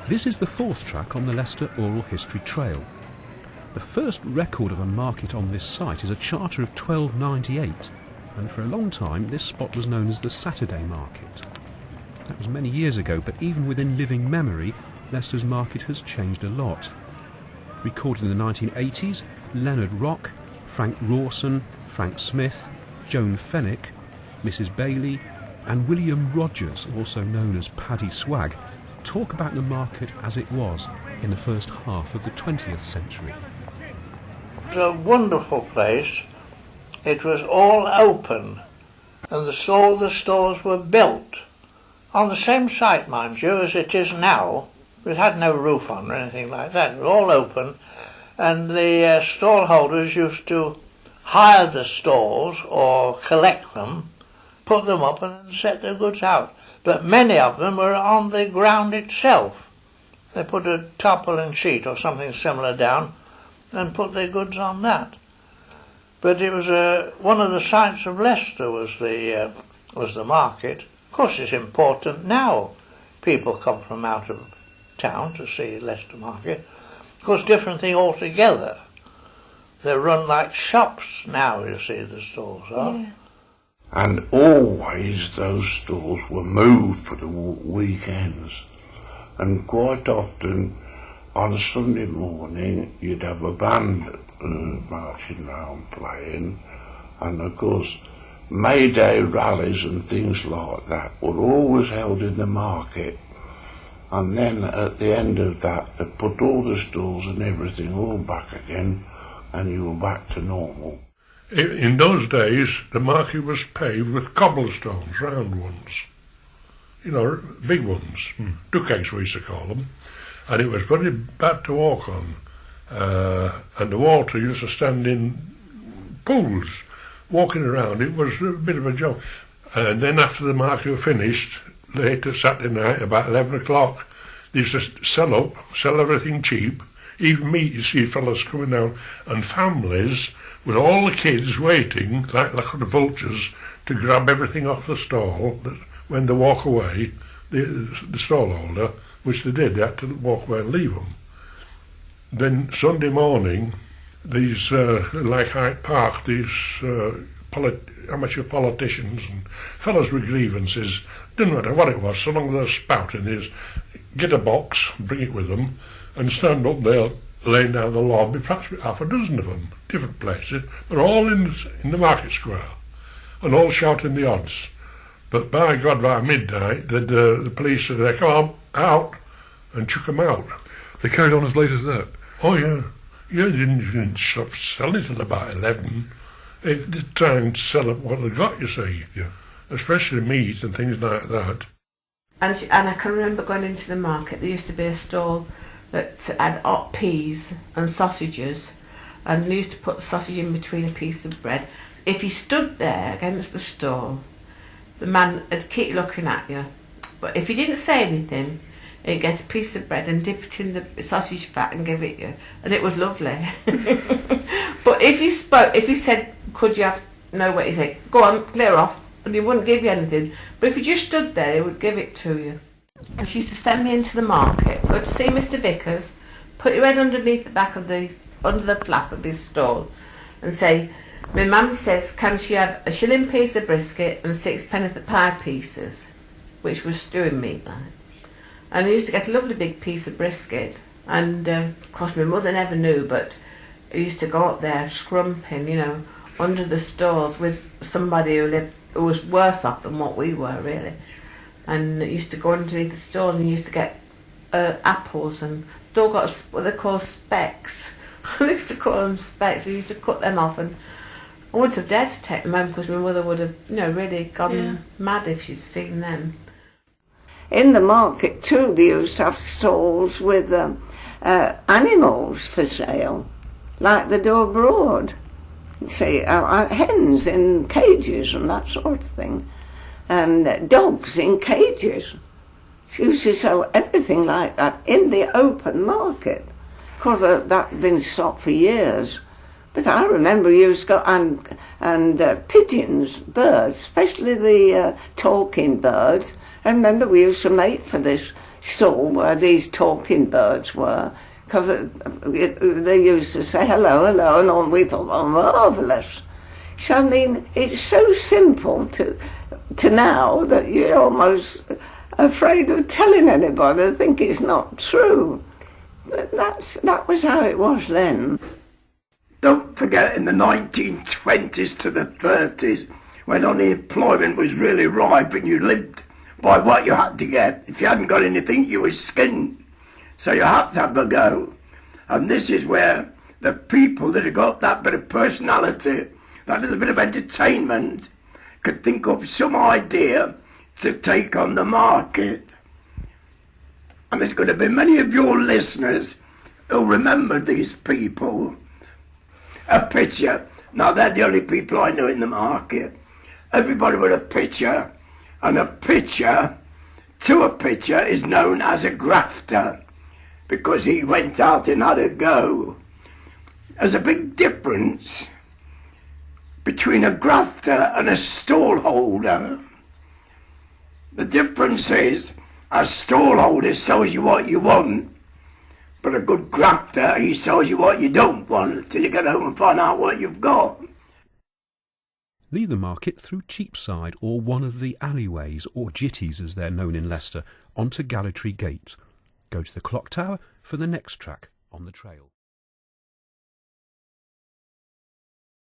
This is the fourth track on the Leicester Oral History Trail. The first record of a market on this site is a charter of 1298, and for a long time this spot was known as the Saturday Market. That was many years ago, but even within living memory, Leicester's market has changed a lot. Recorded in the 1980s, Leonard Rock, Frank Rawson, Frank Smith, Joan Fenwick, Mrs. Bailey, and William Rogers, also known as Paddy Swag, talk about the market as it was in the first half of the 20th century. It was a wonderful place. It was all open, and all the stores were built on the same site, mind you, as it is now. It had no roof on or anything like that. It was all open, and the stall holders used to hire the stalls or collect them, put them up and set their goods out. But many of them were on the ground itself. They put a tarpaulin sheet or something similar down and put their goods on that. But it was one of the sights of Leicester was the market. Of course, it's important now. People come from out of town to see Leicester Market. Of course, different thing altogether. They're run like shops now, you see, the stores are. Yeah. And always those stores were moved for the weekends. And quite often, on a Sunday morning, you'd have a band marching around playing. And of course, May Day rallies and things like that were always held in the market. And then at the end of that, they put all the stores and everything all back again, and you were back to normal. In those days, the market was paved with cobblestones, round ones. You know, big ones, duck eggs we used to call them. And it was very bad to walk on. And the water used to stand in pools. Walking around, it was a bit of a joke. And then after the market was finished, late at Saturday night, about 11 o'clock, they used to sell everything cheap. Even meat, you see fellas coming down, and families with all the kids waiting, like the vultures, to grab everything off the stall. When they walk away, the stall holder, which they did, they had to walk away and leave them. Then Sunday morning, these, like Hyde Park, these amateur politicians and fellas with grievances, didn't matter what it was, so long as they're spouting, is get a box, bring it with them, and stand up there laying down the lobby, perhaps half a dozen of them, different places, but all in the market square, and all shouting the odds. But by God, by midnight, the police said, they come on, out, and chuck them out. They carried on as late as that? Oh, yeah. Yeah, they didn't stop selling till about 11. They're trying to sell up what they got, you see. Yeah. Especially meat and things like that. And I can remember going into the market, there used to be a stall that had hot peas and sausages, and they used to put the sausage in between a piece of bread. If you stood there against the stall, the man would keep looking at you, but if you didn't say anything, he'd get a piece of bread and dip it in the sausage fat and give it you, and it was lovely. But if you spoke, if you said, could you know what you say, go on, clear off, and he wouldn't give you anything. But if you just stood there, he would give it to you. And she used to send me into the market, go to see Mr. Vickers, put your head underneath the back of under the flap of his stall, and say, my mum says, can she have a shilling piece of brisket and 6 pie pieces, which was stewing meat like. And I used to get a lovely big piece of brisket, and of course my mother never knew, but I used to go up there scrumping, you know, under the stalls with somebody who was worse off than what we were, really. And I used to go underneath the stalls and used to get apples, and they all got what they call specks. I used to call them specks. We used to cut them off, and I wouldn't have dared to take them home because my mother would have, you know, really gone mad if she'd seen them. In the market too, they used to have stalls with animals for sale, like they do abroad. You see, hens in cages and that sort of thing, and dogs in cages. She used to sell everything like that in the open market. Of course, that'd been stopped for years. But I remember you used to go, and pigeons, birds, especially the talking birds, I remember we used to make for this stall where these talking birds were, because they used to say hello, hello, and all. We thought, oh, marvellous. So, I mean, it's so simple to now that you're almost afraid of telling anybody. I think it's not true. But that was how it was then. Don't forget, in the 1920s to the 30s, when unemployment was really ripe and you lived by what you had to get. If you hadn't got anything, you were skinned. So you had to have a go. And this is where the people that have got that bit of personality, that little bit of entertainment, could think of some idea to take on the market. And there's going to be many of your listeners who'll remember these people. A pitcher. Now, they're the only people I know in the market. Everybody with a pitcher, and a pitcher to a pitcher is known as a grafter, because he went out and had a go. There's a big difference between a grafter and a stall holder. The difference is a stall holder sells you what you want, but a good grafter, he sells you what you don't want till you get home and find out what you've got. Leave the market through Cheapside or one of the alleyways, or jitties as they're known in Leicester, onto Gallatry Gate. Go to the clock tower for the next track on the trail.